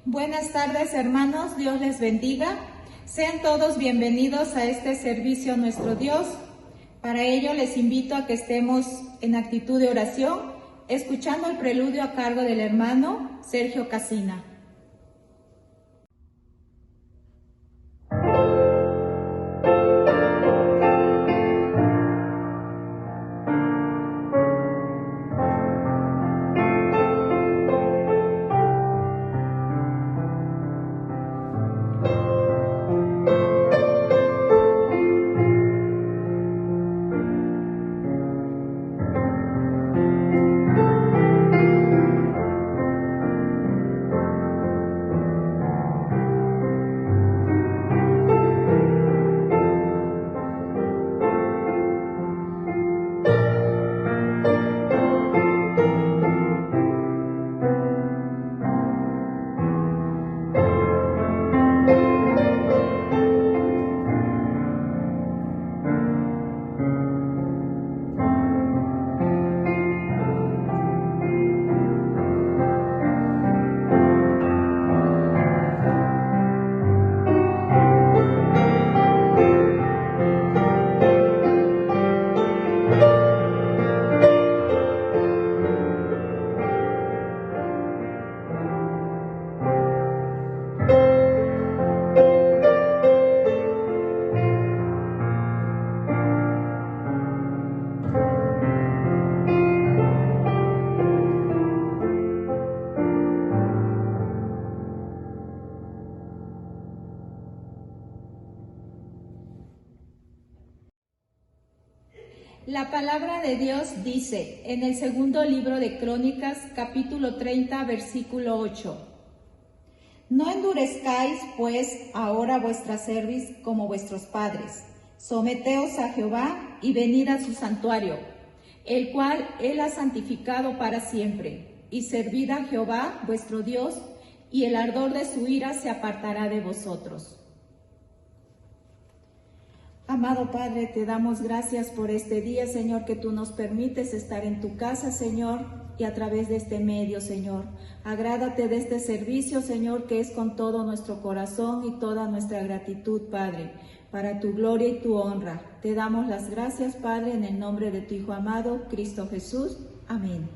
Buenas tardes, hermanos, Dios les bendiga. Sean todos bienvenidos a este servicio a nuestro Dios. Para ello les invito a que estemos en actitud de oración, escuchando el preludio a cargo del hermano Sergio Casina. La palabra de Dios dice en el segundo libro de Crónicas, capítulo 30, versículo 8. No endurezcáis, pues, ahora vuestra cerviz como vuestros padres. Someteos a Jehová y venid a su santuario, el cual Él ha santificado para siempre. Y servid a Jehová, vuestro Dios, y el ardor de su ira se apartará de vosotros. Amado Padre, te damos gracias por este día, Señor, que tú nos permites estar en tu casa, Señor, y a través de este medio, Señor. Agrádate de este servicio, Señor, que es con todo nuestro corazón y toda nuestra gratitud, Padre, para tu gloria y tu honra. Te damos las gracias, Padre, en el nombre de tu Hijo amado, Cristo Jesús. Amén.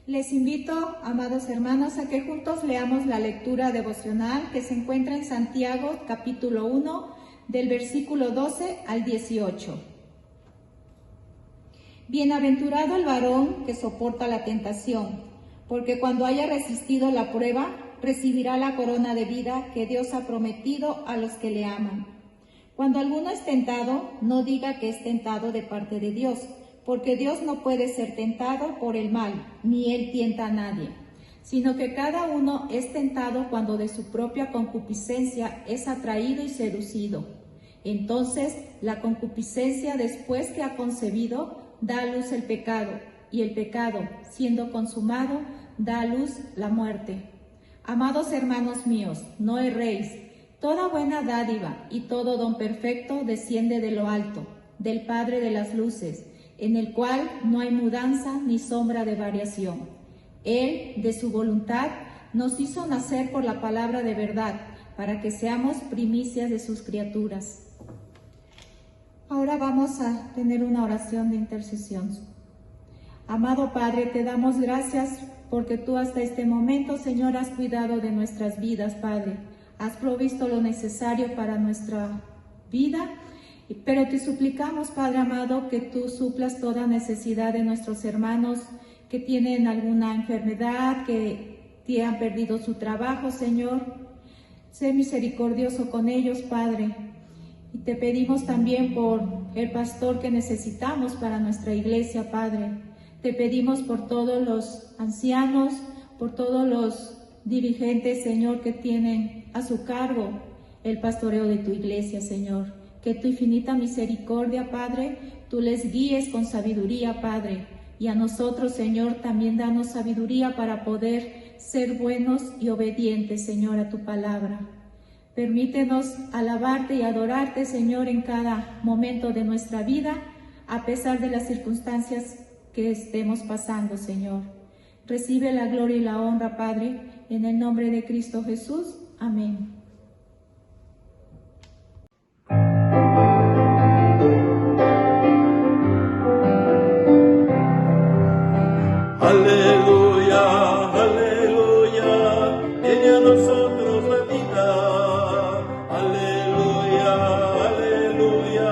Les invito, amados hermanos, a que juntos leamos la lectura devocional que se encuentra en Santiago, capítulo 1, del versículo 12 al 18. Bienaventurado el varón que soporta la tentación, porque cuando haya resistido la prueba, recibirá la corona de vida que Dios ha prometido a los que le aman. Cuando alguno es tentado, no diga que es tentado de parte de Dios, porque Dios no puede ser tentado por el mal, ni Él tienta a nadie, sino que cada uno es tentado cuando de su propia concupiscencia es atraído y seducido. Entonces, la concupiscencia, después que ha concebido, da a luz el pecado, y el pecado, siendo consumado, da a luz la muerte. Amados hermanos míos, no erréis. Toda buena dádiva y todo don perfecto desciende de lo alto, del Padre de las luces, en el cual no hay mudanza ni sombra de variación. Él, de su voluntad, nos hizo nacer por la palabra de verdad, para que seamos primicias de sus criaturas. Ahora vamos a tener una oración de intercesión. Amado Padre, te damos gracias porque tú hasta este momento, Señor, has cuidado de nuestras vidas, Padre. Has provisto lo necesario para nuestra vida, pero te suplicamos, Padre amado, que tú suplas toda necesidad de nuestros hermanos que tienen alguna enfermedad, que han perdido su trabajo, Señor. Sé misericordioso con ellos, Padre. Y te pedimos también por el pastor que necesitamos para nuestra iglesia, Padre. Te pedimos por todos los ancianos, por todos los dirigentes, Señor, que tienen a su cargo el pastoreo de tu iglesia, Señor. Que tu infinita misericordia, Padre, tú les guíes con sabiduría, Padre. Y a nosotros, Señor, también danos sabiduría para poder ser buenos y obedientes, Señor, a tu palabra. Permítenos alabarte y adorarte, Señor, en cada momento de nuestra vida, a pesar de las circunstancias que estemos pasando, Señor. Recibe la gloria y la honra, Padre, en el nombre de Cristo Jesús. Amén. Aleluya, aleluya, viene a nosotros la vida. Aleluya, aleluya,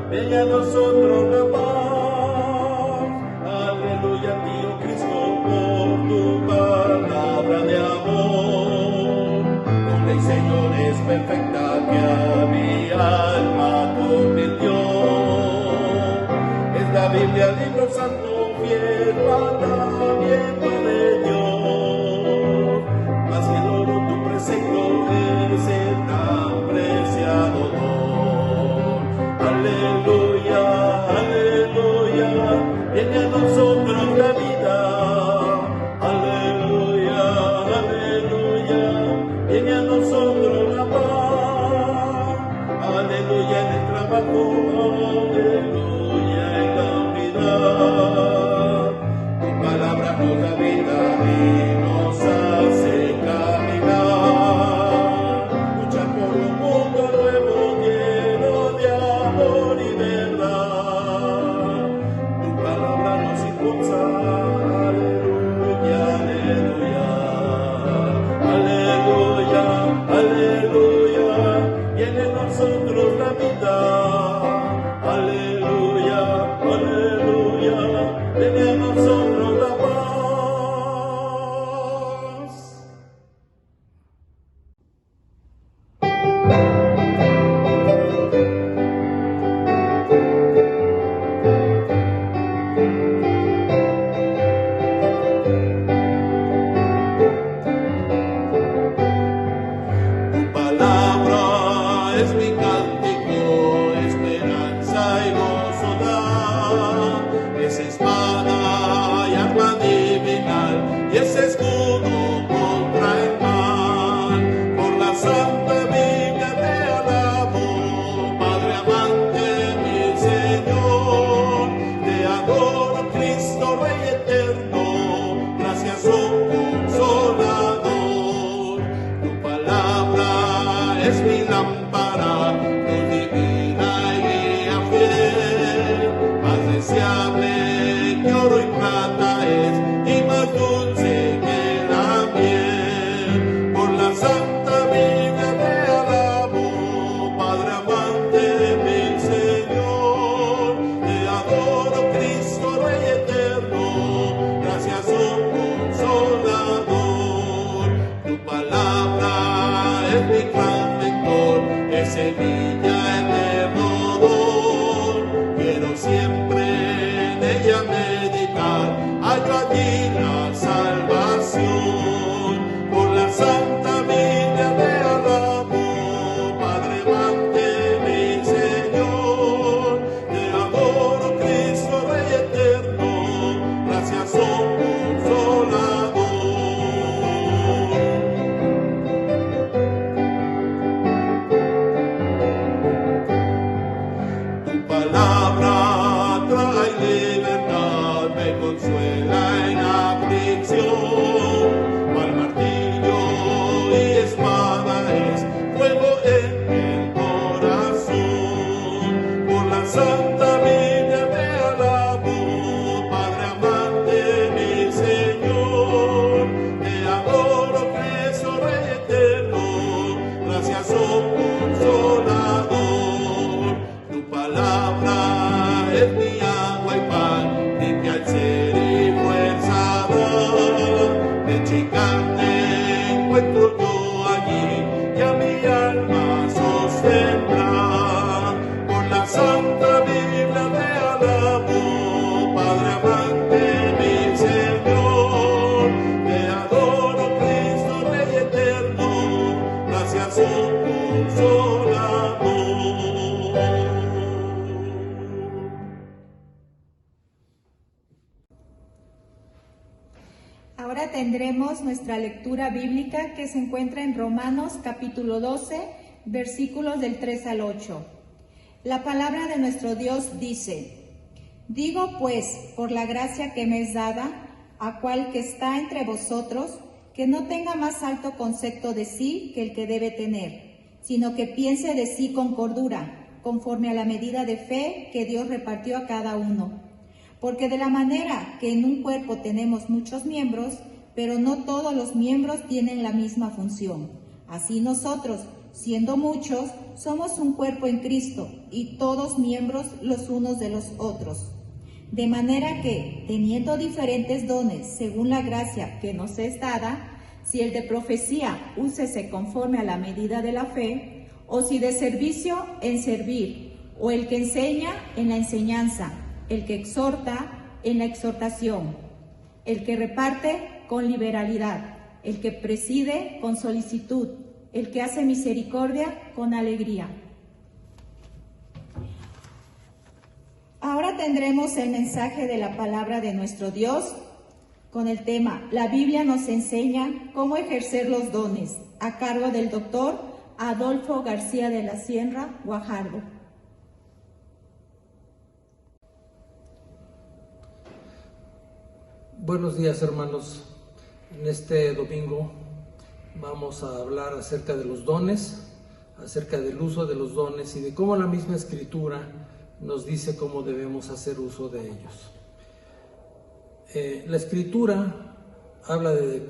viene a nosotros la paz. Aleluya, tío Cristo, por tu palabra de amor. Tu ley, Señor, es perfecta que a mi alma convirtió. Es la Biblia, libro santo, fiel mandamiento de Dios. Más que el oro tu precepto es el tan preciado don. Aleluya, aleluya, viene a nosotros la vida. Aleluya, aleluya, viene a nosotros la paz. Aleluya en el trabajo, aleluya en la unidad. Tu palabra nos da vida y nos hace caminar. Luchar por un mundo nuevo lleno de amor y verdad. Tu palabra nos impulsa. Aleluya, aleluya, aleluya, aleluya. Viene a nosotros la vida. Aleluya, aleluya, viene a nosotros la paz. Ahora tendremos nuestra lectura bíblica que se encuentra en Romanos capítulo 12, versículos del 3 al 8. La palabra de nuestro Dios dice: Digo pues, por la gracia que me es dada, a cual que está entre vosotros, que no tenga más alto concepto de sí que el que debe tener, sino que piense de sí con cordura, conforme a la medida de fe que Dios repartió a cada uno. Porque de la manera que en un cuerpo tenemos muchos miembros, pero no todos los miembros tienen la misma función. Así nosotros, siendo muchos, somos un cuerpo en Cristo, y todos miembros los unos de los otros. De manera que, teniendo diferentes dones según la gracia que nos es dada, si el de profecía, úsese conforme a la medida de la fe, o si de servicio, en servir, o el que enseña, en la enseñanza, el que exhorta, en la exhortación, el que reparte, con liberalidad, el que preside, con solicitud, el que hace misericordia, con alegría. Ahora tendremos el mensaje de la palabra de nuestro Dios con el tema La Biblia nos enseña cómo ejercer los dones, a cargo del doctor Adolfo García de la Sierra, Guajardo. Buenos días, hermanos. En este domingo vamos a hablar acerca de los dones, acerca del uso de los dones y de cómo la misma Escritura nos dice cómo debemos hacer uso de ellos. La Escritura habla de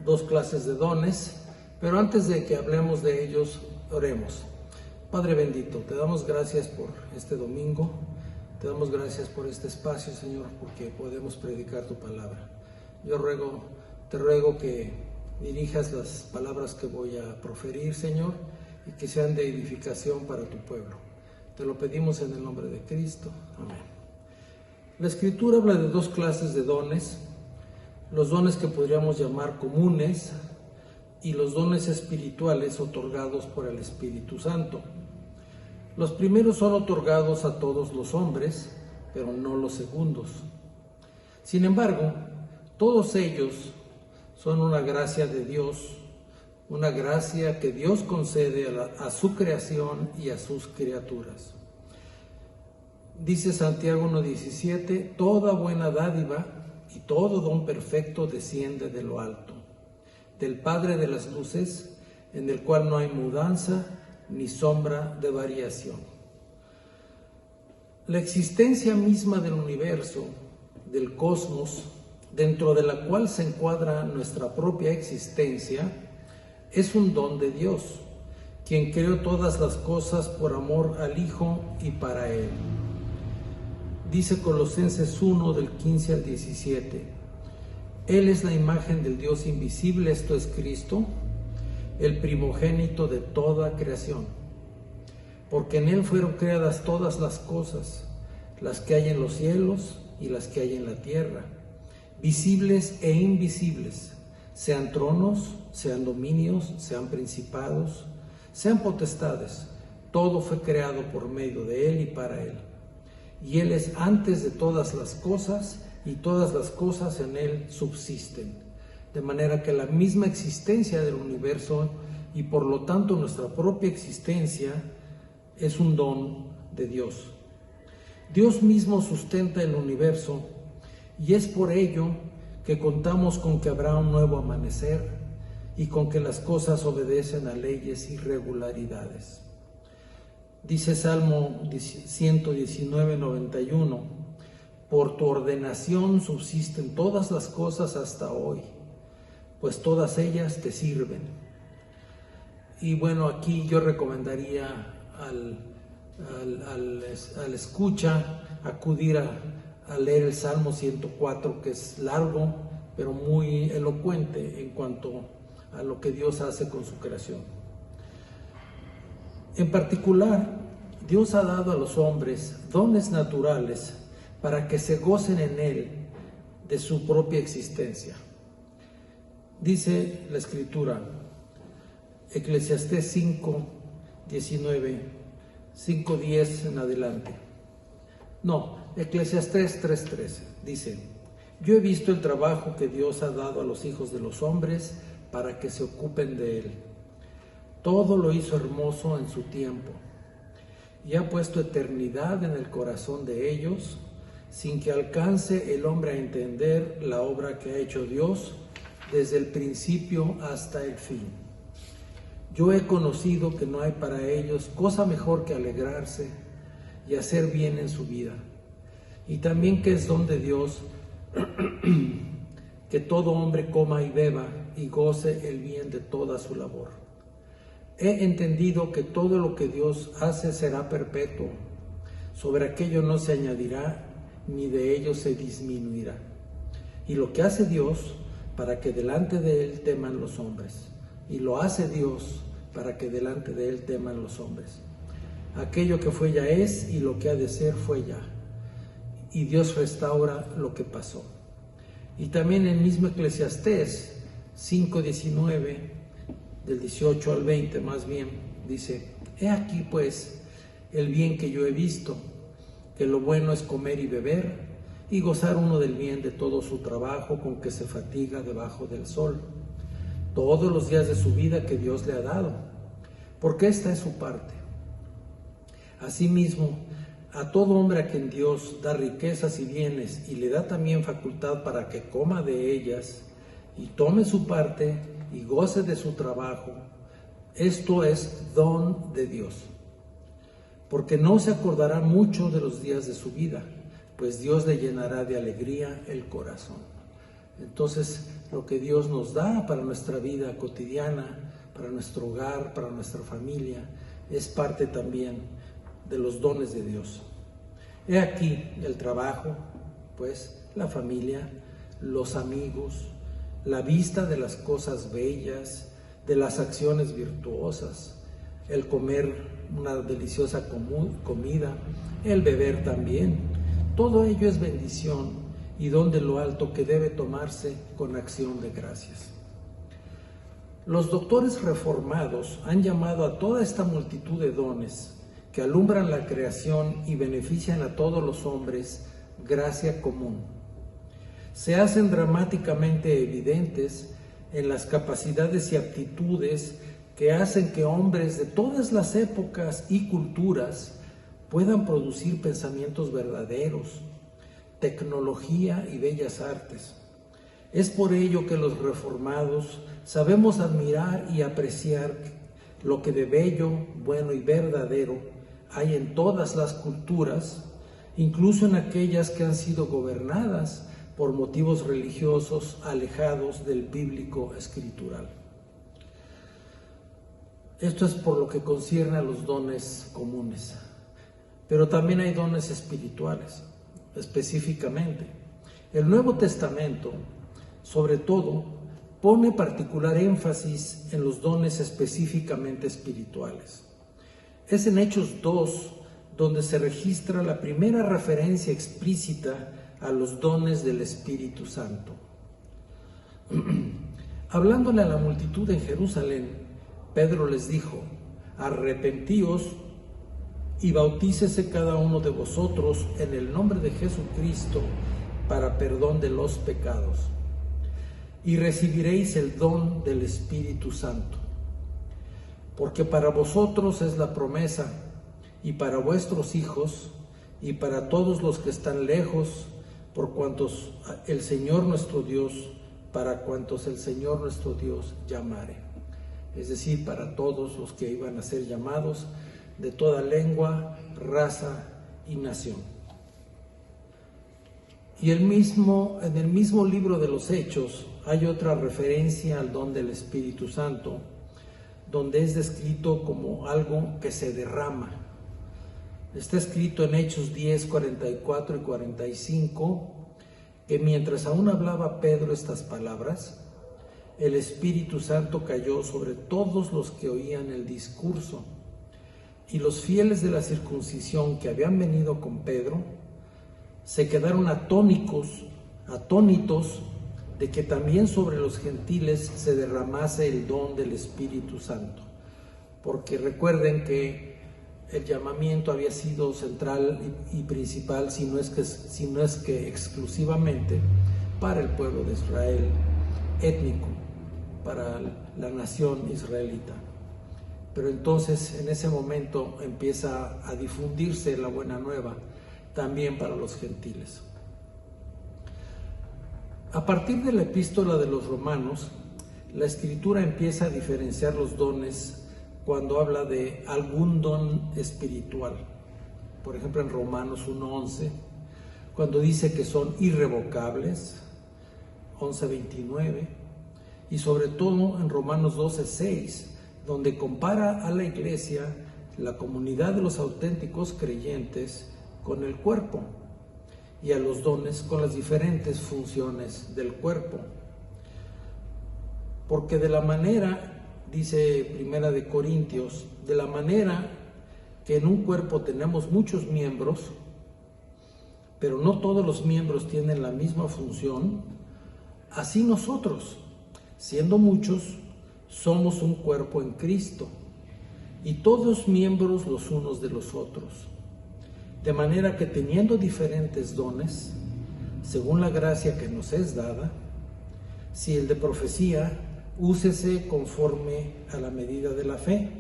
dos clases de dones, pero antes de que hablemos de ellos, oremos. Padre bendito, te damos gracias por este domingo, te damos gracias por este espacio, Señor, porque podemos predicar tu palabra. Te ruego que dirijas las palabras que voy a proferir, Señor, y que sean de edificación para tu pueblo. Te lo pedimos en el nombre de Cristo. Amén. La Escritura habla de dos clases de dones: los dones que podríamos llamar comunes y los dones espirituales otorgados por el Espíritu Santo. Los primeros son otorgados a todos los hombres, pero no los segundos. Sin embargo, todos ellos son una gracia de Dios, una gracia que Dios concede a su creación y a sus criaturas. Dice Santiago 1:17, toda buena dádiva y todo don perfecto desciende de lo alto, del Padre de las luces, en el cual no hay mudanza ni sombra de variación. La existencia misma del universo, del cosmos, dentro de la cual se encuadra nuestra propia existencia, es un don de Dios, quien creó todas las cosas por amor al Hijo y para Él. Dice Colosenses 1, del 15 al 17, Él es la imagen del Dios invisible, esto es Cristo, el primogénito de toda creación, porque en Él fueron creadas todas las cosas, las que hay en los cielos y las que hay en la tierra, visibles e invisibles, sean tronos, sean dominios, sean principados, sean potestades, todo fue creado por medio de Él y para Él. Y Él es antes de todas las cosas, y todas las cosas en Él subsisten. De manera que la misma existencia del universo, y por lo tanto nuestra propia existencia, es un don de Dios. Dios mismo sustenta el universo, y es por ello que contamos con que habrá un nuevo amanecer, y con que las cosas obedecen a leyes y regularidades. Dice Salmo 119:91, por tu ordenación subsisten todas las cosas hasta hoy, pues todas ellas te sirven. Y bueno, aquí yo recomendaría al escucha acudir a leer el Salmo 104, que es largo, pero muy elocuente en cuanto a lo que Dios hace con su creación. En particular, Dios ha dado a los hombres dones naturales para que se gocen en Él de su propia existencia. Dice la Escritura, Eclesiastés 5:19, 5:10 en adelante. No, Eclesiastés 3:13, dice, Yo he visto el trabajo que Dios ha dado a los hijos de los hombres para que se ocupen de él. Todo lo hizo hermoso en su tiempo y ha puesto eternidad en el corazón de ellos, sin que alcance el hombre a entender la obra que ha hecho Dios desde el principio hasta el fin. Yo he conocido que no hay para ellos cosa mejor que alegrarse y hacer bien en su vida, y también que es don de Dios que todo hombre coma y beba y goce el bien de toda su labor. He entendido que todo lo que Dios hace será perpetuo, sobre aquello no se añadirá, ni de ello se disminuirá. Y lo que hace Dios, para que delante de él teman los hombres, y lo hace Dios para que delante de él teman los hombres. Aquello que fue ya es, y lo que ha de ser fue ya. Y Dios restaura lo que pasó. Y también el mismo Eclesiastés 5:19, del 18 al 20 más bien, dice: he aquí pues el bien que yo he visto, que lo bueno es comer y beber, y gozar uno del bien de todo su trabajo con que se fatiga debajo del sol, todos los días de su vida que Dios le ha dado, porque esta es su parte. Asimismo, a todo hombre a quien Dios da riquezas y bienes y le da también facultad para que coma de ellas y tome su parte y goce de su trabajo, esto es don de Dios, porque no se acordará mucho de los días de su vida, pues Dios le llenará de alegría el corazón. Entonces, lo que Dios nos da para nuestra vida cotidiana, para nuestro hogar, para nuestra familia, es parte también de los dones de Dios. He aquí el trabajo, pues, la familia, los amigos, la vista de las cosas bellas, de las acciones virtuosas, el comer una deliciosa comida, el beber también. Todo ello es bendición y don de lo alto que debe tomarse con acción de gracias. Los doctores reformados han llamado a toda esta multitud de dones que alumbran la creación y benefician a todos los hombres, gracia común. Se hacen dramáticamente evidentes en las capacidades y aptitudes que hacen que hombres de todas las épocas y culturas puedan producir pensamientos verdaderos, tecnología y bellas artes. Es por ello que los reformados sabemos admirar y apreciar lo que de bello, bueno y verdadero hay en todas las culturas, incluso en aquellas que han sido gobernadas por motivos religiosos alejados del bíblico escritural. Esto es por lo que concierne a los dones comunes, pero también hay dones espirituales, específicamente. El Nuevo Testamento, sobre todo, pone particular énfasis en los dones específicamente espirituales. Es en Hechos 2 donde se registra la primera referencia explícita a los dones del Espíritu Santo. Hablándole a la multitud en Jerusalén, Pedro les dijo: arrepentíos y bautícese cada uno de vosotros en el nombre de Jesucristo para perdón de los pecados, y recibiréis el don del Espíritu Santo. Porque para vosotros es la promesa, y para vuestros hijos, y para todos los que están lejos, por cuantos el Señor nuestro Dios, para cuantos el Señor nuestro Dios llamare. Es decir, para todos los que iban a ser llamados, de toda lengua, raza y nación. Y en el mismo libro de los Hechos hay otra referencia al don del Espíritu Santo, donde es descrito como algo que se derrama. Está escrito en Hechos 10, 44 y 45, que mientras aún hablaba Pedro estas palabras, el Espíritu Santo cayó sobre todos los que oían el discurso, y los fieles de la circuncisión que habían venido con Pedro se quedaron atónitos de que también sobre los gentiles se derramase el don del Espíritu Santo. Porque recuerden que el llamamiento había sido central y principal, si no es que exclusivamente, para el pueblo de Israel, étnico, para la nación israelita. Pero entonces en ese momento empieza a difundirse la buena nueva también para los gentiles. A partir de la epístola de los Romanos, la Escritura empieza a diferenciar los dones cuando habla de algún don espiritual. Por ejemplo, en Romanos 1:11, cuando dice que son irrevocables, 11:29, y sobre todo en Romanos 12:6, donde compara a la iglesia, la comunidad de los auténticos creyentes, con el cuerpo, y a los dones con las diferentes funciones del cuerpo. Porque de la manera, dice Primera de Corintios, de la manera que en un cuerpo tenemos muchos miembros, pero no todos los miembros tienen la misma función, así nosotros, siendo muchos, somos un cuerpo en Cristo, y todos miembros los unos de los otros. De manera que teniendo diferentes dones, según la gracia que nos es dada, si el de profecía, úsese conforme a la medida de la fe,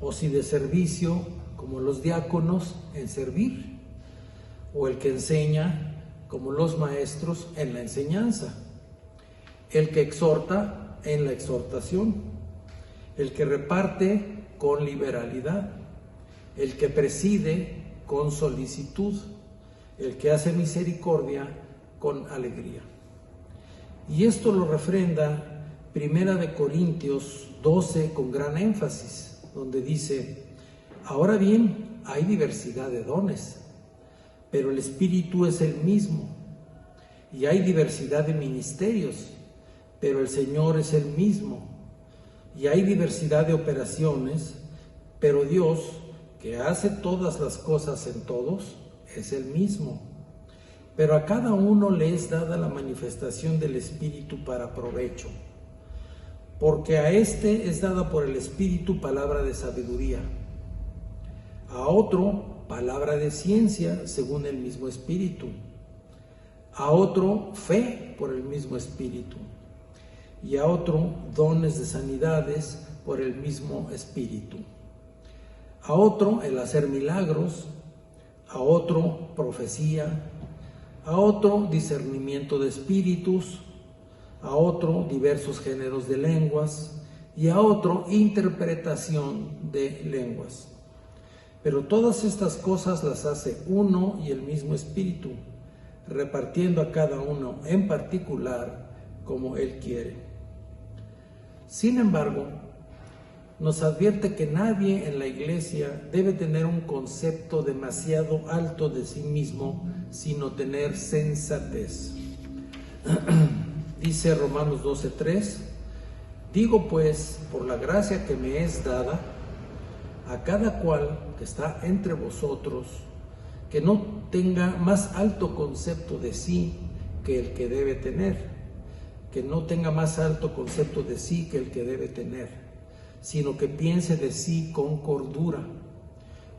o si de servicio, como los diáconos, en servir, o el que enseña, como los maestros, en la enseñanza, el que exhorta, en la exhortación, el que reparte, con liberalidad, el que preside, con solicitud, el que hace misericordia, con alegría. Y esto lo refrenda Primera de Corintios 12 con gran énfasis, donde dice: ahora bien, hay diversidad de dones, pero el Espíritu es el mismo, y hay diversidad de ministerios, pero el Señor es el mismo, y hay diversidad de operaciones, pero Dios, que hace todas las cosas en todos, es el mismo. Pero a cada uno le es dada la manifestación del Espíritu para provecho, porque a este es dada por el Espíritu palabra de sabiduría, a otro palabra de ciencia según el mismo Espíritu, a otro fe por el mismo Espíritu, y a otro dones de sanidades por el mismo Espíritu, a otro el hacer milagros, a otro profecía, a otro discernimiento de espíritus, a otro diversos géneros de lenguas y a otro interpretación de lenguas. Pero todas estas cosas las hace uno y el mismo Espíritu, repartiendo a cada uno en particular como Él quiere. Sin embargo, nos advierte que nadie en la iglesia debe tener un concepto demasiado alto de sí mismo, sino tener sensatez. Dice Romanos 12:3, digo pues, por la gracia que me es dada, a cada cual que está entre vosotros, que no tenga más alto concepto de sí que el que debe tener, que no tenga más alto concepto de sí que el que debe tener, sino que piense de sí con cordura,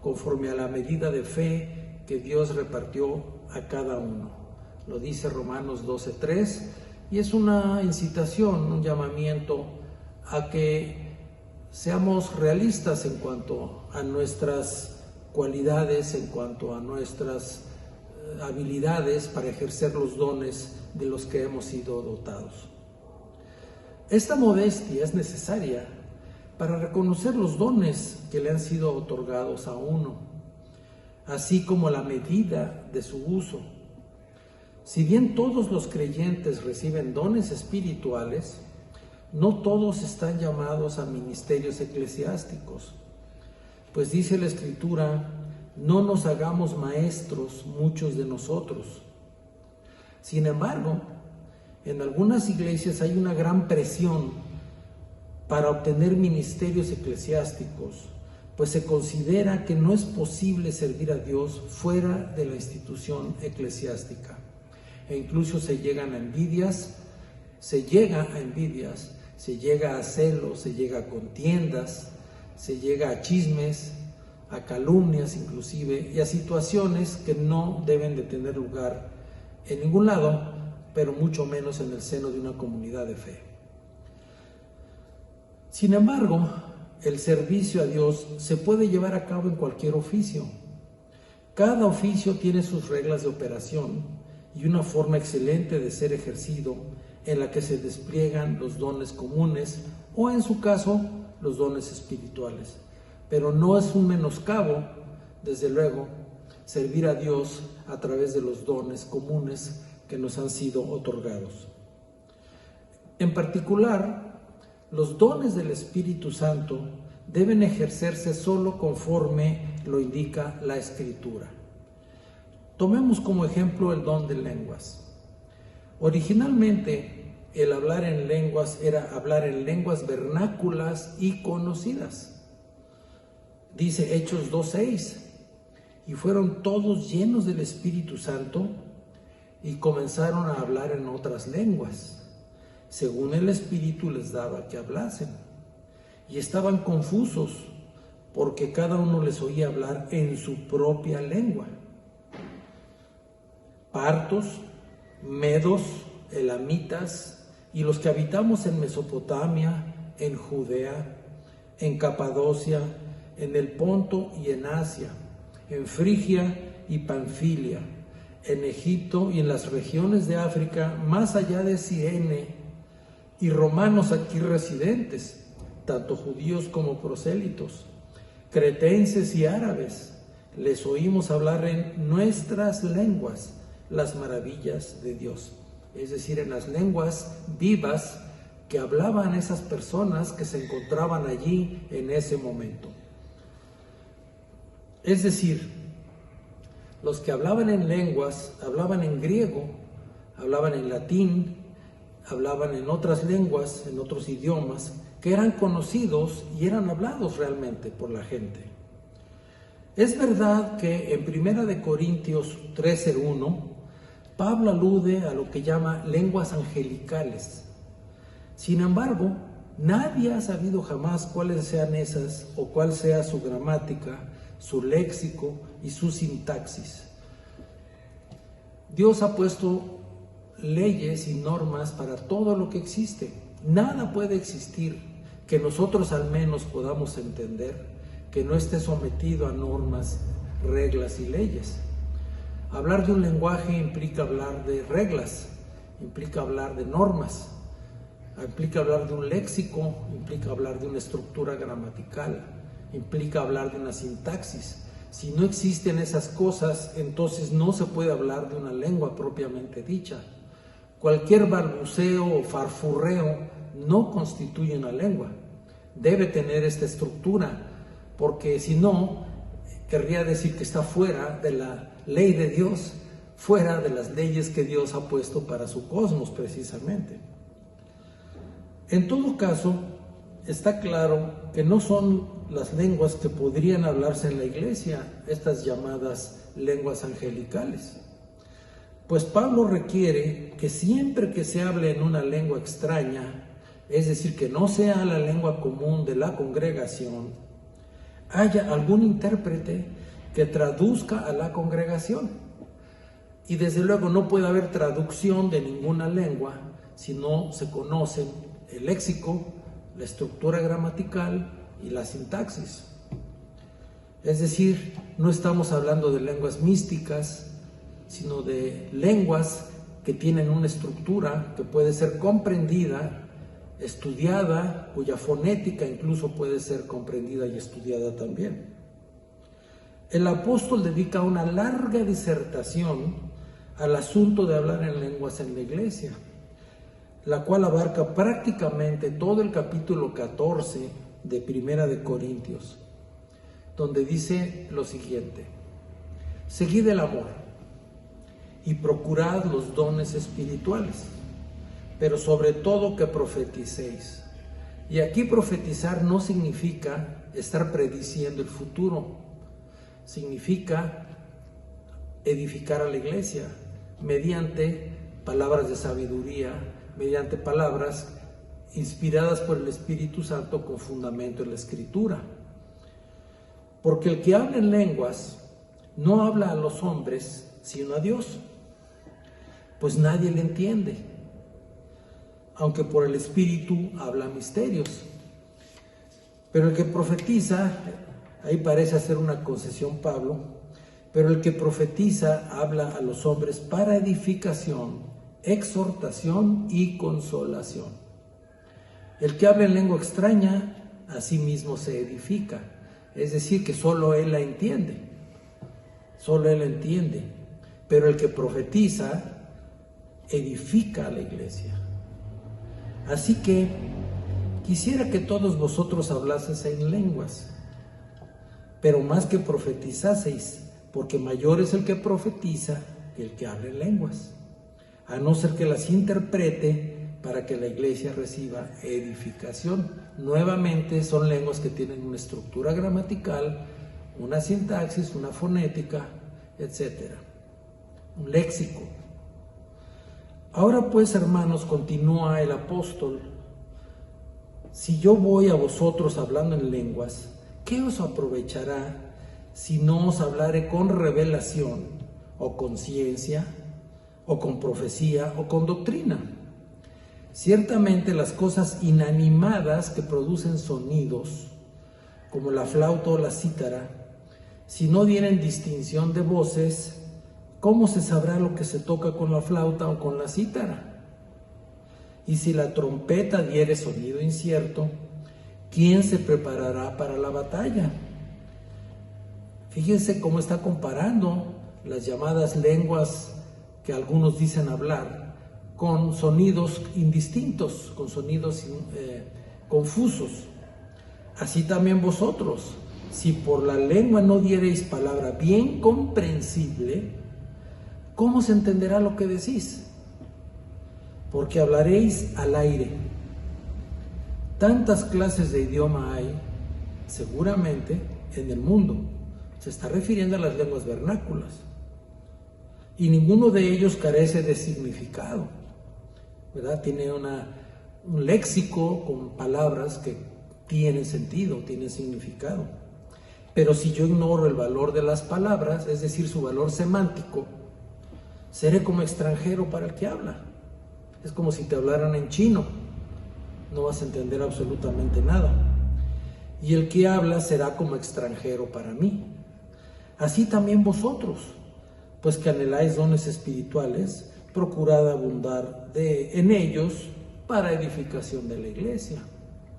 conforme a la medida de fe que Dios repartió a cada uno. Lo dice Romanos 12:3, y es una incitación, un llamamiento a que seamos realistas en cuanto a nuestras cualidades, en cuanto a nuestras habilidades para ejercer los dones de los que hemos sido dotados. Esta modestia es necesaria para reconocer los dones que le han sido otorgados a uno, así como la medida de su uso. Si bien todos los creyentes reciben dones espirituales, no todos están llamados a ministerios eclesiásticos, pues dice la Escritura, no nos hagamos maestros muchos de nosotros. Sin embargo, en algunas iglesias hay una gran presión para obtener ministerios eclesiásticos, pues se considera que no es posible servir a Dios fuera de la institución eclesiástica. E incluso se llega a envidias, se llega a celos, se llega a contiendas, se llega a chismes, a calumnias inclusive, y a situaciones que no deben de tener lugar en ningún lado, pero mucho menos en el seno de una comunidad de fe. Sin embargo, el servicio a Dios se puede llevar a cabo en cualquier oficio. Cada oficio tiene sus reglas de operación y una forma excelente de ser ejercido en la que se despliegan los dones comunes o, en su caso, los dones espirituales. Pero no es un menoscabo, desde luego, servir a Dios a través de los dones comunes que nos han sido otorgados. En particular, los dones del Espíritu Santo deben ejercerse solo conforme lo indica la Escritura. Tomemos como ejemplo el don de lenguas. Originalmente, el hablar en lenguas era hablar en lenguas vernáculas y conocidas. Dice Hechos 2:6, y fueron todos llenos del Espíritu Santo y comenzaron a hablar en otras lenguas, según el Espíritu les daba que hablasen. Y estaban confusos, porque cada uno les oía hablar en su propia lengua. Partos, medos, elamitas y los que habitamos en Mesopotamia, en Judea, en Capadocia, en el Ponto y en Asia, en Frigia y Panfilia, en Egipto y en las regiones de África, más allá de Cirene, y romanos aquí residentes, tanto judíos como prosélitos, cretenses y árabes, les oímos hablar en nuestras lenguas las maravillas de Dios. Es decir, en las lenguas vivas que hablaban esas personas que se encontraban allí en ese momento. Es decir, los que hablaban en lenguas, hablaban en griego, hablaban en latín, hablaban en otras lenguas, en otros idiomas, que eran conocidos y eran hablados realmente por la gente. Es verdad que en 1 Corintios 13:1, Pablo alude a lo que llama lenguas angelicales. Sin embargo, nadie ha sabido jamás cuáles sean esas o cuál sea su gramática, su léxico y su sintaxis. Dios ha puesto leyes y normas para todo lo que existe. Nada puede existir que nosotros al menos podamos entender que no esté sometido a normas, reglas y leyes. Hablar de un lenguaje implica hablar de reglas, implica hablar de normas, implica hablar de un léxico, implica hablar de una estructura gramatical, implica hablar de una sintaxis. Si no existen esas cosas, entonces no se puede hablar de una lengua propiamente dicha. Cualquier balbuceo o farfurreo no constituye una lengua. Debe tener esta estructura, porque si no, querría decir que está fuera de la ley de Dios, fuera de las leyes que Dios ha puesto para su cosmos precisamente. En todo caso, está claro que no son las lenguas que podrían hablarse en la iglesia, estas llamadas lenguas angelicales. Pues Pablo requiere que siempre que se hable en una lengua extraña, es decir, que no sea la lengua común de la congregación, haya algún intérprete que traduzca a la congregación. Y desde luego no puede haber traducción de ninguna lengua si no se conocen el léxico, la estructura gramatical y la sintaxis. Es decir, no estamos hablando de lenguas místicas, sino de lenguas que tienen una estructura que puede ser comprendida, estudiada, cuya fonética incluso puede ser comprendida y estudiada también. El apóstol dedica una larga disertación al asunto de hablar en lenguas en la iglesia, la cual abarca prácticamente todo el capítulo 14 de 1 Corintios, donde dice lo siguiente: seguid el amor y procurad los dones espirituales, pero sobre todo que profeticéis. Y aquí profetizar no significa estar prediciendo el futuro, significa edificar a la iglesia mediante palabras de sabiduría, mediante palabras inspiradas por el Espíritu Santo con fundamento en la Escritura. Porque el que habla en lenguas no habla a los hombres, sino a Dios. pues nadie le entiende, aunque por el Espíritu habla misterios. Pero el que profetiza, ahí parece hacer una concesión Pablo, pero el que profetiza habla a los hombres para edificación, exhortación y consolación. El que habla en lengua extraña, a sí mismo se edifica, es decir, que solo él la entiende, pero el que profetiza edifica a la iglesia. Así que quisiera que todos vosotros hablaseis en lenguas, pero más que profetizaseis, porque mayor es el que profetiza que el que habla en lenguas, a no ser que las interprete para que la iglesia reciba edificación. Nuevamente son lenguas que tienen una estructura gramatical, una sintaxis, una fonética, etc. Un léxico. Ahora pues, hermanos, continúa el apóstol: si yo voy a vosotros hablando en lenguas, ¿qué os aprovechará si no os hablare con revelación, o con ciencia, o con profecía, o con doctrina? Ciertamente las cosas inanimadas que producen sonidos, como la flauta o la cítara, si no dieren distinción de voces, ¿cómo se sabrá lo que se toca con la flauta o con la cítara? Y si la trompeta diere sonido incierto, ¿quién se preparará para la batalla? Fíjense cómo está comparando las llamadas lenguas que algunos dicen hablar con sonidos indistintos, con sonidos confusos. Así también vosotros, si por la lengua no diereis palabra bien comprensible, ¿cómo se entenderá lo que decís? Porque hablaréis al aire. Tantas clases de idioma hay, seguramente, en el mundo. Se está refiriendo a las lenguas vernáculas. Y ninguno de ellos carece de significado, ¿verdad? Tiene un léxico con palabras que tienen sentido, tienen significado. Pero si yo ignoro el valor de las palabras, es decir, su valor semántico, seré como extranjero para el que habla. Es como si te hablaran en chino, no vas a entender absolutamente nada. Y el que habla será como extranjero para mí. Así también vosotros, pues que anheláis dones espirituales, procurad abundar en ellos para edificación de la iglesia.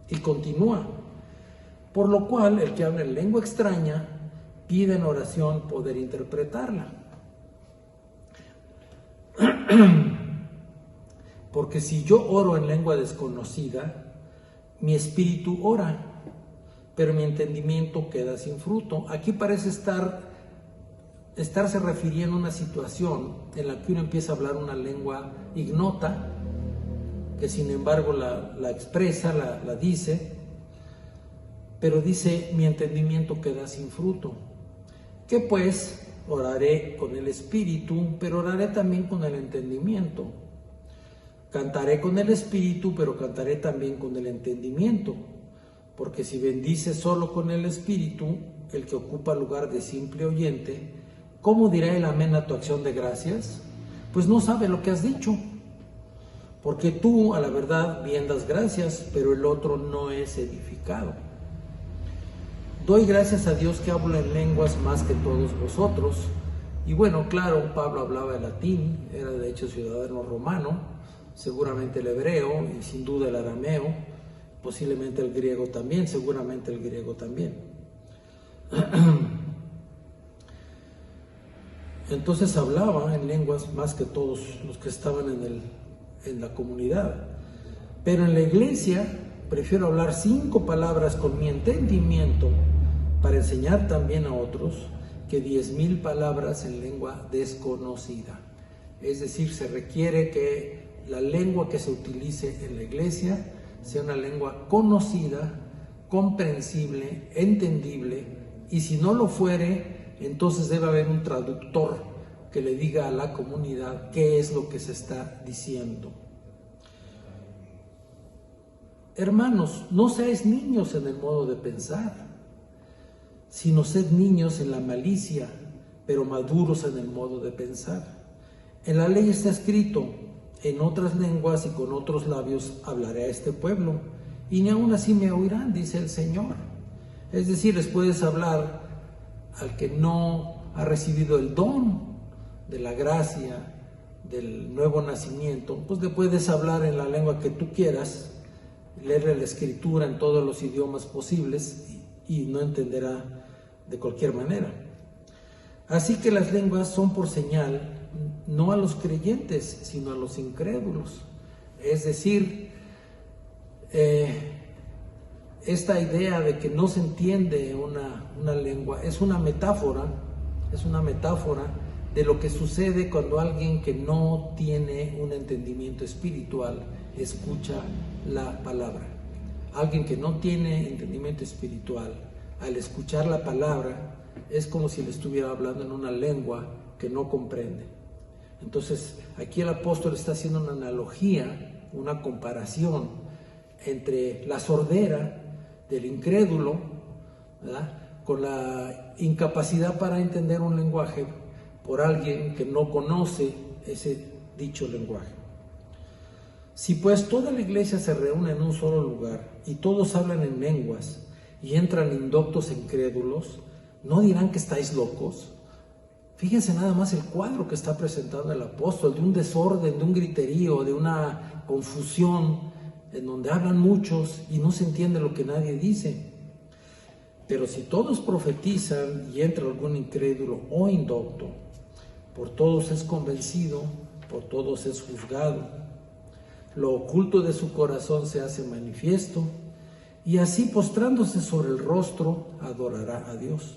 Y continúa: por lo cual el que habla en lengua extraña pide en oración poder interpretarla. Porque si yo oro en lengua desconocida, mi espíritu ora, pero mi entendimiento queda sin fruto. Aquí parece estarse refiriendo a una situación en la que uno empieza a hablar una lengua ignota, que sin embargo la expresa, la dice, pero dice: mi entendimiento queda sin fruto. Que pues oraré con el espíritu, pero oraré también con el entendimiento. Cantaré con el espíritu, pero cantaré también con el entendimiento. Porque si bendice solo con el espíritu, el que ocupa lugar de simple oyente, ¿cómo dirá el amén a tu acción de gracias? Pues no sabe lo que has dicho. Porque tú, a la verdad, bien das gracias, pero el otro no es edificado. Doy gracias a Dios que hablo en lenguas más que todos vosotros. Y bueno, claro, Pablo hablaba el latín, era de hecho ciudadano romano, seguramente el hebreo y sin duda el arameo, posiblemente el griego también, seguramente el griego también. Entonces hablaba en lenguas más que todos los que estaban en la comunidad. Pero en la iglesia prefiero hablar 5 palabras con mi entendimiento para enseñar también a otros que 10,000 palabras en lengua desconocida. Es decir, se requiere que la lengua que se utilice en la iglesia sea una lengua conocida, comprensible, entendible, y si no lo fuere, entonces debe haber un traductor que le diga a la comunidad qué es lo que se está diciendo. Hermanos, no seáis niños en el modo de pensar, sino sed niños en la malicia, pero maduros en el modo de pensar. En la ley está escrito: en otras lenguas y con otros labios hablaré a este pueblo, y ni aun así me oirán, dice el Señor. Es decir, les puedes hablar al que no ha recibido el don de la gracia, del nuevo nacimiento, pues le puedes hablar en la lengua que tú quieras, leerle la escritura en todos los idiomas posibles y no entenderá de cualquier manera. Así que las lenguas son por señal no a los creyentes, sino a los incrédulos. Es decir, esta idea de que no se entiende una lengua es una metáfora de lo que sucede cuando alguien que no tiene un entendimiento espiritual escucha la palabra. Alguien que no tiene entendimiento espiritual, al escuchar la palabra, es como si le estuviera hablando en una lengua que no comprende. Entonces, aquí el apóstol está haciendo una analogía, una comparación entre la sordera del incrédulo, ¿verdad?, con la incapacidad para entender un lenguaje por alguien que no conoce ese dicho lenguaje. Si pues toda la iglesia se reúne en un solo lugar y todos hablan en lenguas y entran indoctos e incrédulos, ¿no dirán que estáis locos? Fíjense nada más el cuadro que está presentando el apóstol, de un desorden, de un griterío, de una confusión, en donde hablan muchos y no se entiende lo que nadie dice. Pero si todos profetizan y entra algún incrédulo o indocto, por todos es convencido, por todos es juzgado. Lo oculto de su corazón se hace manifiesto, y así postrándose sobre el rostro adorará a Dios,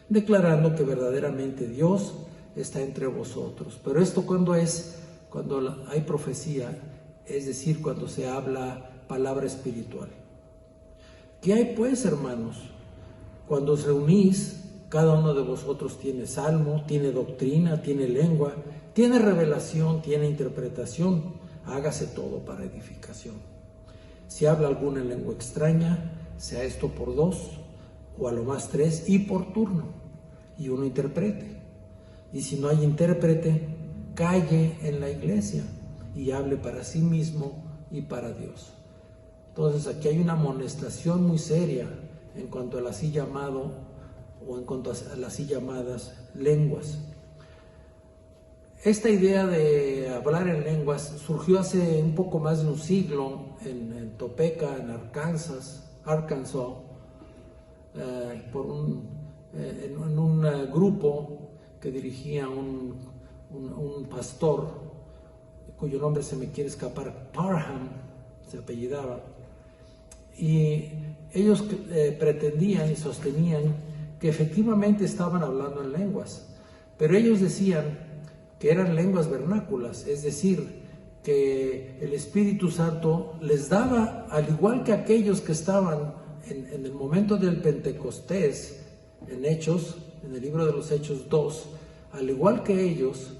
declarando que verdaderamente Dios está entre vosotros. Pero esto ¿cuándo es? Cuando hay profecía, es decir, cuando se habla palabra espiritual. ¿Qué hay pues, hermanos? Cuando os reunís, cada uno de vosotros tiene salmo, tiene doctrina, tiene lengua, tiene revelación, tiene interpretación. Hágase todo para edificación. Si habla alguna en lengua extraña, sea esto por 2, o a lo más 3, y por turno, y uno interprete. Y si no hay intérprete, calle en la iglesia y hable para sí mismo y para Dios. Entonces aquí hay una amonestación muy seria en cuanto al así llamado o en cuanto a las así llamadas lenguas. Esta idea de hablar en lenguas surgió hace un poco más de un siglo en Topeka, en Arkansas, en un grupo que dirigía un pastor cuyo nombre se me quiere escapar, Parham se apellidaba, y ellos pretendían y sostenían que efectivamente estaban hablando en lenguas, pero ellos decían que eran lenguas vernáculas, es decir, que el Espíritu Santo les daba, al igual que aquellos que estaban en el momento del Pentecostés, en Hechos, en el libro de los Hechos 2, al igual que ellos,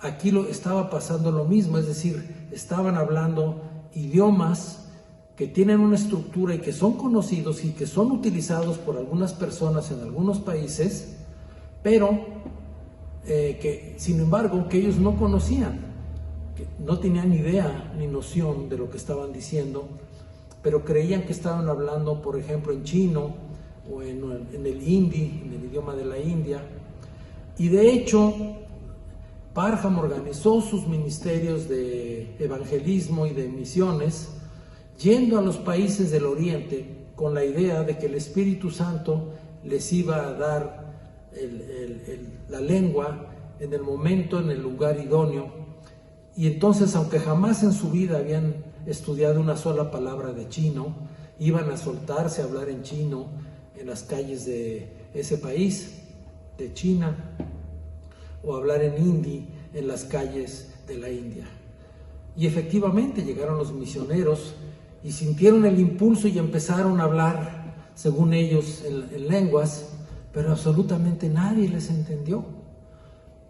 aquí estaba pasando lo mismo, es decir, estaban hablando idiomas que tienen una estructura y que son conocidos y que son utilizados por algunas personas en algunos países, pero que sin embargo que ellos no conocían, que no tenían idea ni noción de lo que estaban diciendo, pero creían que estaban hablando, por ejemplo, en chino o en el hindi, en el idioma de la India. Y de hecho, Parham organizó sus ministerios de evangelismo y de misiones yendo a los países del Oriente con la idea de que el Espíritu Santo les iba a dar la lengua en el momento, en el lugar idóneo. Y entonces, aunque jamás en su vida habían estudiado una sola palabra de chino, iban a soltarse a hablar en chino en las calles de ese país, de China, o hablar en hindi en las calles de la India. Y efectivamente llegaron los misioneros y sintieron el impulso y empezaron a hablar, según ellos, en lenguas, pero absolutamente nadie les entendió,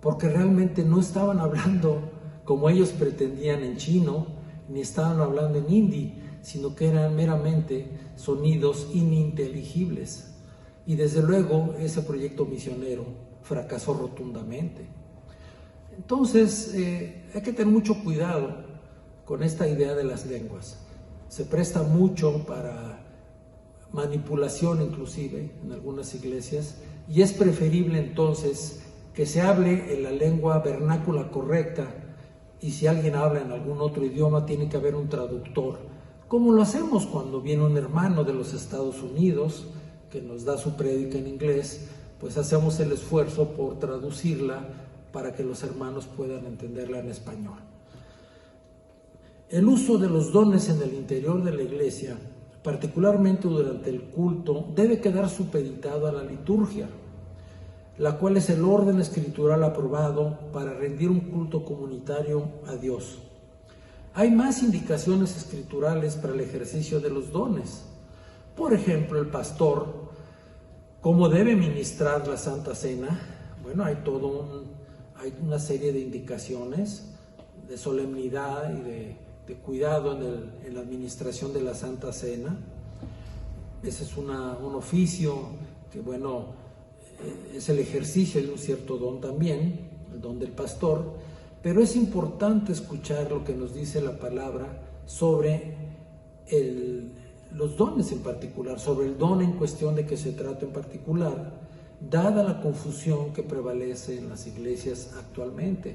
porque realmente no estaban hablando como ellos pretendían en chino, ni estaban hablando en hindi, sino que eran meramente sonidos ininteligibles. Y desde luego ese proyecto misionero fracasó rotundamente. Entonces, hay que tener mucho cuidado con esta idea de las lenguas. Se presta mucho para manipulación inclusive en algunas iglesias, y es preferible entonces que se hable en la lengua vernácula correcta, y si alguien habla en algún otro idioma tiene que haber un traductor, como lo hacemos cuando viene un hermano de los Estados Unidos que nos da su prédica en inglés, pues hacemos el esfuerzo por traducirla para que los hermanos puedan entenderla en español. El uso de los dones en el interior de la iglesia, particularmente durante el culto, debe quedar supeditado a la liturgia, la cual es el orden escritural aprobado para rendir un culto comunitario a Dios. Hay más indicaciones escriturales para el ejercicio de los dones. Por ejemplo, el pastor, cómo debe ministrar la Santa Cena. Bueno, hay una serie de indicaciones de solemnidad y de cuidado en la administración de la Santa Cena. Ese es un oficio que, bueno, es el ejercicio de un cierto don también, el don del pastor, pero es importante escuchar lo que nos dice la palabra sobre los dones en particular, sobre el don en cuestión de que se trata en particular, dada la confusión que prevalece en las iglesias actualmente.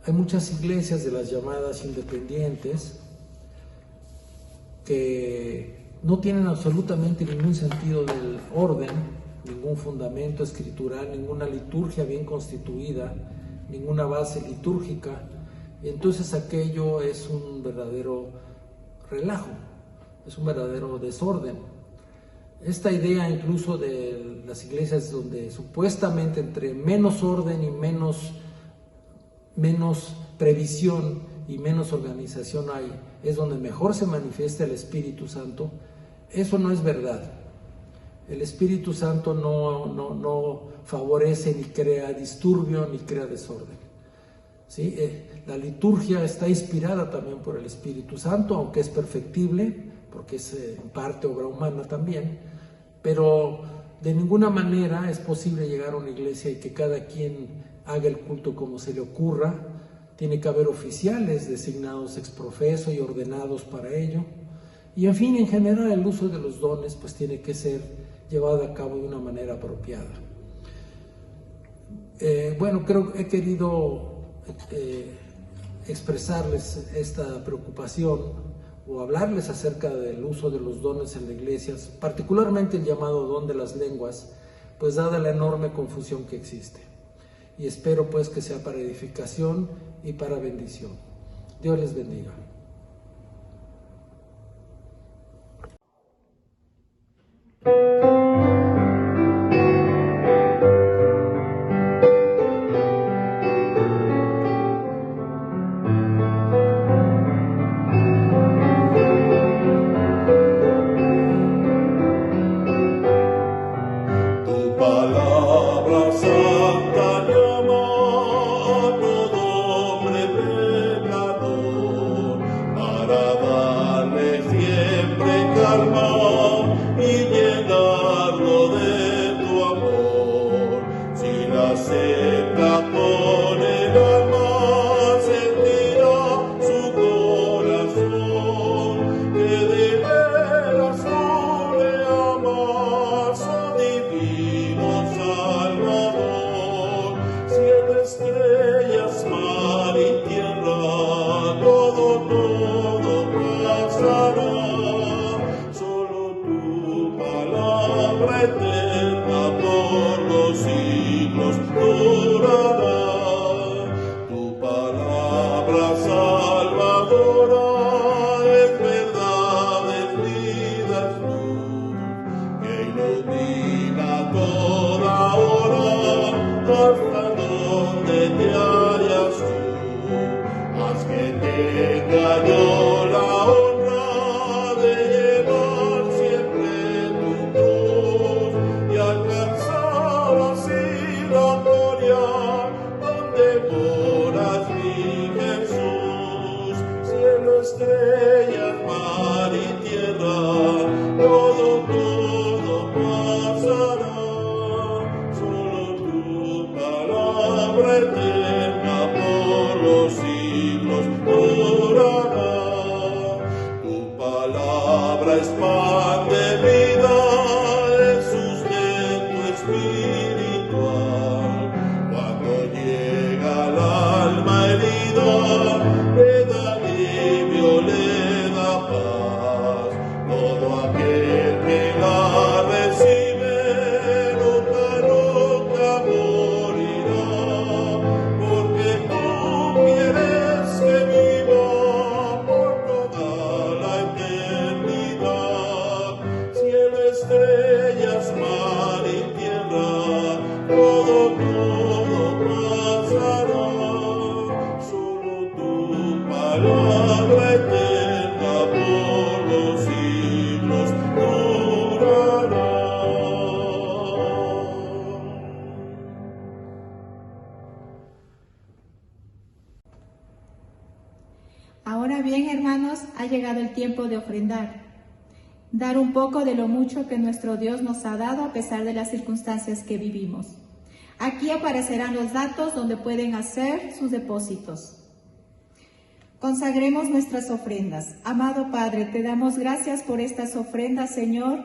Hay muchas iglesias de las llamadas independientes que no tienen absolutamente ningún sentido del orden, ningún fundamento escritural, ninguna liturgia bien constituida, ninguna base litúrgica, y entonces aquello es un verdadero relajo, es un verdadero desorden. Esta idea incluso de las iglesias donde supuestamente entre menos orden y menos previsión y menos organización hay, es donde mejor se manifiesta el Espíritu Santo, eso no es verdad. El Espíritu Santo no favorece ni crea disturbio ni crea desorden. ¿Sí? La liturgia está inspirada también por el Espíritu Santo, aunque es perfectible, porque es en parte obra humana también, pero de ninguna manera es posible llegar a una iglesia y que cada quien haga el culto como se le ocurra. Tiene que haber oficiales designados ex profeso y ordenados para ello. Y en fin, en general el uso de los dones pues tiene que ser llevado a cabo de una manera apropiada. Bueno, creo que he querido expresarles esta preocupación o hablarles acerca del uso de los dones en las iglesias, particularmente el llamado don de las lenguas, pues dada la enorme confusión que existe. Y espero pues que sea para edificación y para bendición. Dios les bendiga. Tu palabra santa llama a todo hombre pecador. es pan de vida, es sustento espiritual. Cuando llega al alma herida, le da alivio, le da paz. Todo aquel que la recibe, nunca, nunca morirá. Porque tú quieres que viva por toda la eternidad. Cielo, estrellas, mar y tierra, todo pasará. Solo tu palabra eterna por los siglos durará. Ahora bien, hermanos, ha llegado el tiempo de ofrendar. Dar un poco de lo mucho que nuestro Dios nos ha dado a pesar de las circunstancias que vivimos. Aquí aparecerán los datos donde pueden hacer sus depósitos. Consagremos nuestras ofrendas. Amado Padre, te damos gracias por estas ofrendas, Señor,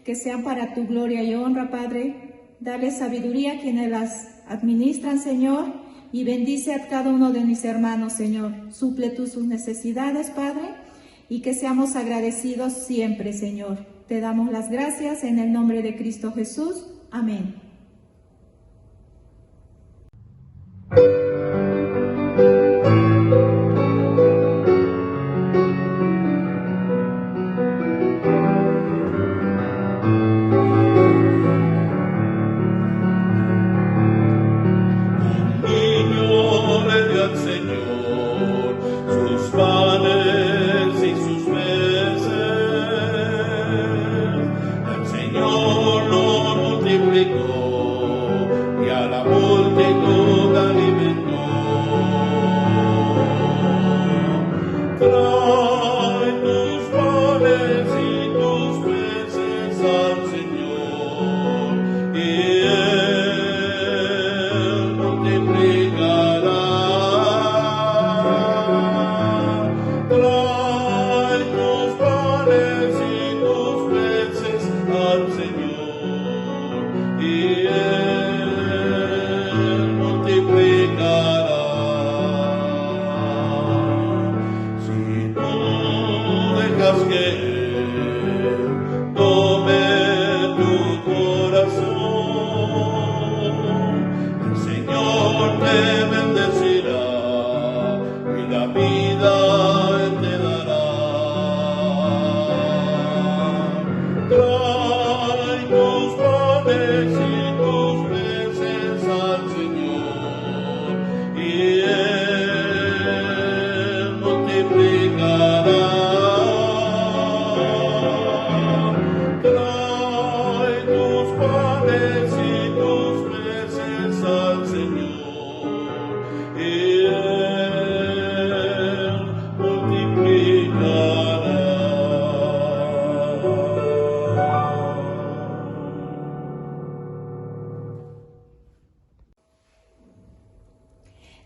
que sean para tu gloria y honra, Padre. Dale sabiduría a quienes las administran, Señor, y bendice a cada uno de mis hermanos, Señor. Suple tú sus necesidades, Padre, y que seamos agradecidos siempre, Señor. Te damos las gracias en el nombre de Cristo Jesús. Amén.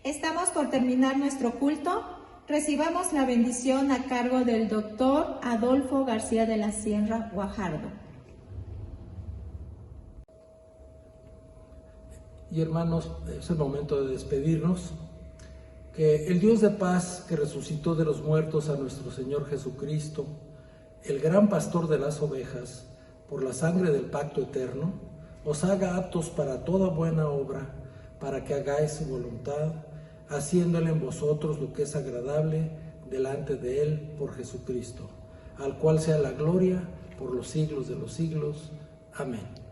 Estamos por terminar nuestro culto. Recibamos la bendición a cargo del doctor Adolfo García de la Sierra Guajardo. Y hermanos, es el momento de despedirnos. Que el Dios de paz que resucitó de los muertos a nuestro Señor Jesucristo, el gran pastor de las ovejas, por la sangre del pacto eterno, os haga aptos para toda buena obra, para que hagáis su voluntad, haciéndole en vosotros lo que es agradable delante de Él por Jesucristo, al cual sea la gloria por los siglos de los siglos. Amén.